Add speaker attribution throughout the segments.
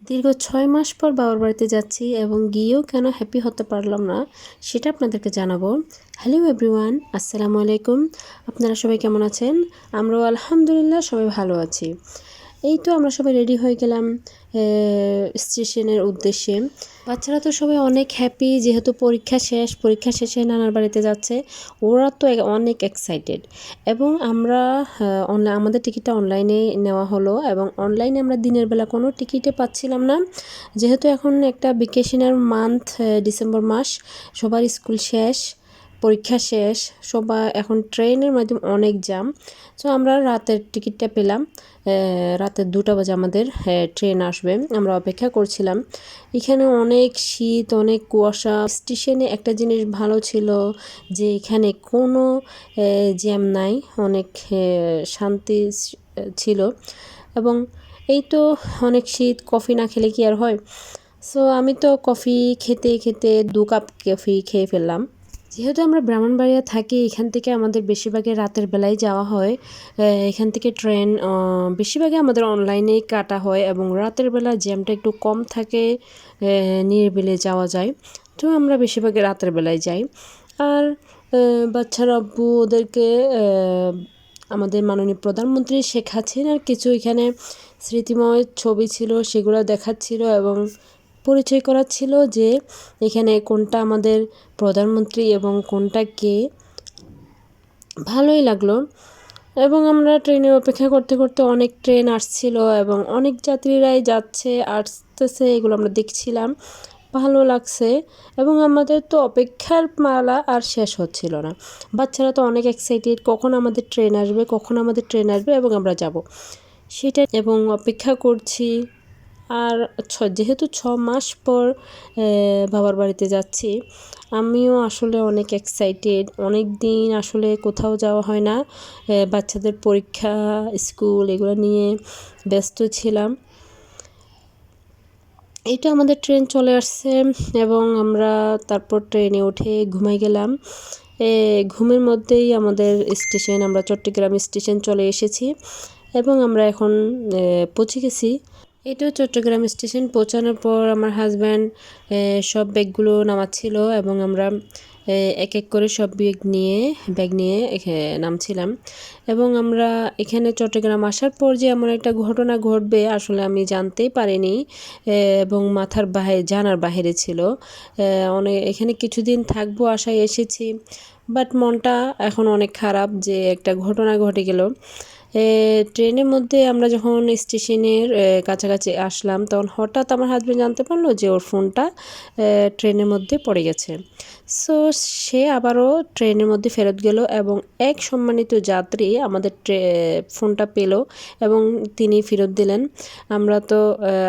Speaker 1: দীর্ঘ ৬ মাস পর বাবার বাড়িতে যাচ্ছি এবং গিয়েও কেন হ্যাপি হতে পারলাম না সেটা আপনাদেরকে জানাবো। হ্যালো এভরিওয়ান, আসসালামু আলাইকুম। আপনারা সবাই কেমন আছেন? আমরাও আলহামদুলিল্লাহ সবাই ভালো আছি। এই তো আমরা সবাই রেডি হয়ে গেলাম স্টেশনের উদ্দেশ্যে। বাচ্চারা তো সবাই অনেক হ্যাপি, যেহেতু পরীক্ষা শেষে নানার বাড়িতে যাচ্ছে। ওরা তো অনেক এক্সাইটেড। এবং আমরা আমাদের টিকিটটা অনলাইনে নেওয়া হলো এবং অনলাইনে আমরা দিনের বেলা কোনো টিকিটে পাচ্ছিলাম না, যেহেতু এখন একটা ভ্যাকেশনের মান্থ, ডিসেম্বর মাস, সবার স্কুল শেষ, পরীক্ষা শেষ, সবাই এখন ট্রেনের মাধ্যমে অনেক জ্যাম। সো আমরা রাতের টিকিটটা পেলাম। রাতে 2টা বাজে আমাদের ট্রেন আসবে। আমরা অপেক্ষা করছিলাম। এখানে অনেক শীত, অনেক কুয়াশা। স্টেশনে একটা জিনিস ভালো ছিল যে এখানে কোনো জ্যাম নাই, অনেক শান্তি ছিল। এবং এই তো অনেক শীত, কফি না খেলে কি আর হয়। সো আমি তো কফি খেতে খেতে 2 কাপ কফি খেয়ে ফেললাম। যেহেতু আমরা ব্রাহ্মণবাড়িয়া থাকি, এখান থেকে আমাদের বেশিরভাগই রাতের বেলায় যাওয়া হয়। এখান থেকে ট্রেন বেশিরভাগই আমাদের অনলাইনেই কাটা হয় এবং রাতের বেলা জ্যামটা একটু কম থাকে, নিরিবিলি যাওয়া যায়। তো আমরা বেশিরভাগই রাতের বেলায় যাই। আর বাচ্চার আব্বু ওদেরকে আমাদের মাননীয় প্রধানমন্ত্রী শেখ হাসিনার কিছু এখানে স্মৃতিময় ছবি ছিল, সেগুলো দেখাচ্ছিল এবং পরিচয় করাচ্ছিল যে এখানে কোনটা আমাদের প্রধানমন্ত্রী এবং কোনটা কে। ভালোই লাগলো। এবং আমরা ট্রেনের অপেক্ষা করতে করতে অনেক ট্রেন আসছিল এবং অনেক যাত্রীরাই আসতেছে, এগুলো আমরা দেখছিলাম। ভালো লাগছে। এবং আমাদের তো অপেক্ষার মালা আর শেষ হচ্ছিল না। বাচ্চারা তো অনেক এক্সাইটেড, কখন আমাদের ট্রেন আসবে, কখন আমাদের ট্রেন আসবে এবং আমরা যাব সেটা, এবং অপেক্ষা করছি। আর যেহেতু 6 মাস পর বাবার বাড়িতে যাচ্ছি, আমিও আসলে অনেক এক্সাইটেড। অনেক দিন আসলে কোথাও যাওয়া হয় না, বাচ্চাদের পরীক্ষা, স্কুল এগুলো নিয়ে ব্যস্ত ছিলাম। এইটা আমাদের ট্রেন চলে আসছে এবং আমরা তারপর ট্রেনে উঠে ঘুমাই গেলাম। ঘুমের মধ্যেই আমাদের স্টেশন, আমরা চট্টগ্রাম স্টেশন চলে এসেছি এবং আমরা এখন পৌঁছে গেছি। এটাও চট্টগ্রাম স্টেশন। পৌঁছানোর পর আমার হাজব্যান্ড সব ব্যাগগুলো নামাচ্ছিল এবং আমরা এক এক করে সব ব্যাগ নিয়ে নামছিলাম। এবং আমরা এখানে চট্টগ্রাম আসার পর যে এমন একটা ঘটনা ঘটবে আসলে আমি জানতেই পারিনি, এবং জানার বাইরে ছিল। এখানে কিছুদিন থাকবো আশায় এসেছি, বাট মনটা এখন অনেক খারাপ যে একটা ঘটনা ঘটে গেল। ট্রেনের মধ্যে আমরা যখন স্টেশনের কাছাকাছি আসলাম, তখন হঠাৎ আমার হাজব্যান্ড জানতে পারলো যে ওর ফোনটা ট্রেনের মধ্যে পড়ে গেছে। সো সে আবারও ট্রেনের মধ্যে ফেরত গেল এবং এক সম্মানিত যাত্রী আমাদের ফোনটা পেল এবং তিনি ফেরত দিলেন। আমরা তো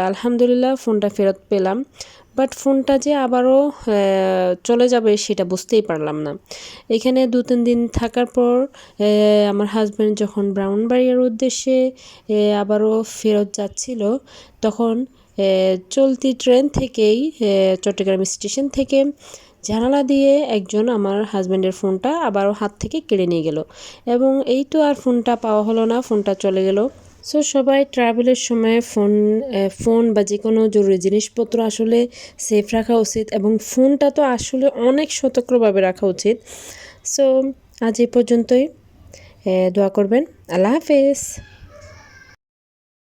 Speaker 1: আলহামদুলিল্লাহ ফোনটা ফেরত পেলাম, বাট ফোনটা যে আবারও চলে যাবে সেটা বুঝতেই পারলাম না। এখানে 2-3 দিন থাকার পর আমার হাজব্যান্ড যখন ব্রাহ্মণবাড়িয়ার উদ্দেশ্যে আবারও ফেরত যাচ্ছিল, তখন চলতি ট্রেন থেকেই চট্টগ্রাম স্টেশন থেকে জানালা দিয়ে একজন আমার হাজব্যান্ডের ফোনটা আবারও হাত থেকে কেড়ে নিয়ে গেল এবং এই তো আর ফোনটা পাওয়া হলো না, ফোনটা চলে গেল। সো সবাই ট্রাভেলের সময় ফোন বা যে কোনো জরুরি জিনিসপত্র আসলে সেফ রাখা উচিত এবং ফোনটা তো আসলে অনেক সতর্কভাবে রাখা উচিত। সো আজ এই পর্যন্তই। দোয়া করবেন। আল্লাহ হাফেজ।